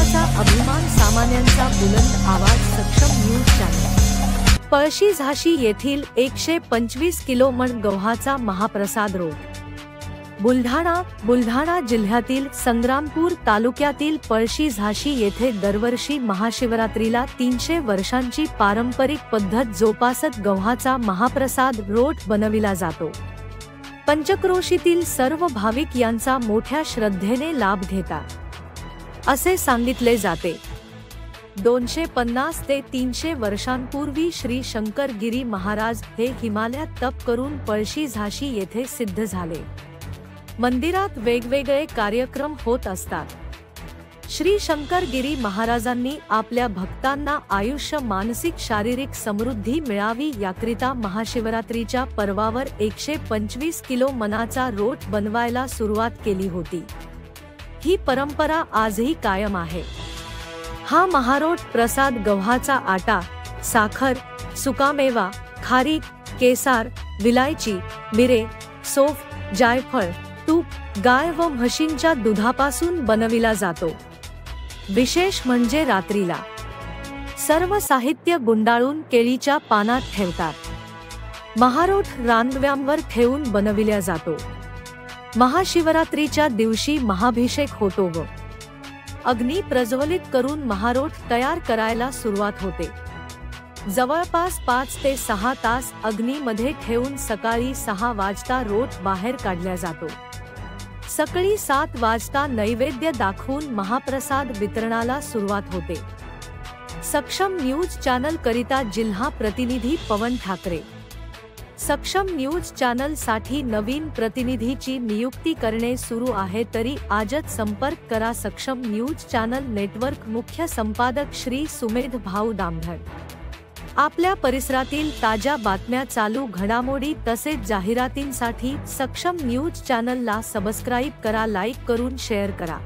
विकासाचा अभिमान, सामान्यांचा बुलंद आवाज, सक्षम न्यूज चॅनल। पळशी झाशी येथील 125 किलो मण गव्हाचा महाप्रसाद रोट। बुलढाणा जिल्ह्यातील संग्रामपूर तालुक्यातील पळशी झाशी येथे दरवर्षी महाशिवरात्रीला 300 वर्षांची पारंपरिक पद्धत जोपासत गव्हाचा महाप्रसाद रोट बनविला जातो। पंचक्रोशीतील सर्व भाविक यांचा मोठ्या श्रद्धेने लाभ घेतात असे सांगितले जाते। 250 ते 300 वर्षांपूर्वी श्री शंकरगिरी महाराज हे हिमालयात तप करून पळशी झाशी येथे सिद्ध झाले। मंदिरात वेगवेगळे कार्यक्रम होत असतात। श्री शंकरगिरी महाराजांनी आपल्या भक्तांना आयुष्य, मानसिक शारीरिक समृद्धी मिळावी याकरिता महाशिवरात्रीच्या पर्वावर 125 किलो मणाचा रोट बनवायला सुरुवात केली होती। ही परंपरा आजही कायम आहे। हा महारोट प्रसाद गव्हाचा आटा, साखर, सुकामेवा, खारीक, केसार, विलायची, मिरे, सौंफ, जायफळ, तूप, गाय व म्हशींच्या दुधापासून बनविला जातो। विशेष म्हणजे रात्रीला सर्व साहित्य गुंडाळून केळीच्या पानात ठेवतात। महारोट रांगव्यांवर ठेवून बनविला जातो। महाशिवरात्रीच्या दिवशी महाभिषेक होतो व अग्नी प्रज्वलित करून महारोट तयार करायला सुरुवात होते। जवळपास 5 ते 6 तास अग्नीमध्ये ठेवून सकाळी 6 वाजता रोट बाहेर काढला जातो। सकाळी 7 वाजता नैवेद्य दाखवून महाप्रसाद वितरणाला सुरुवात होते। सक्षम न्यूज चॅनल करिता जिल्हा प्रतिनिधी पवन ठाकरे। सक्षम न्यूज चॅनल साठी नवीन प्रतिनिधीची नियुक्ती करणे सुरू आहे, तरी आजच संपर्क करा। सक्षम न्यूज चॅनल नेटवर्क मुख्य संपादक श्री सुमेध भाऊ दामधर। आपल्या परिसरातील ताज्या बातम्या, चालू घडामोडी तसेच जाहिरातींसाठी सक्षम न्यूज चॅनलला सबस्क्राईब करा, लाईक करून शेअर करा।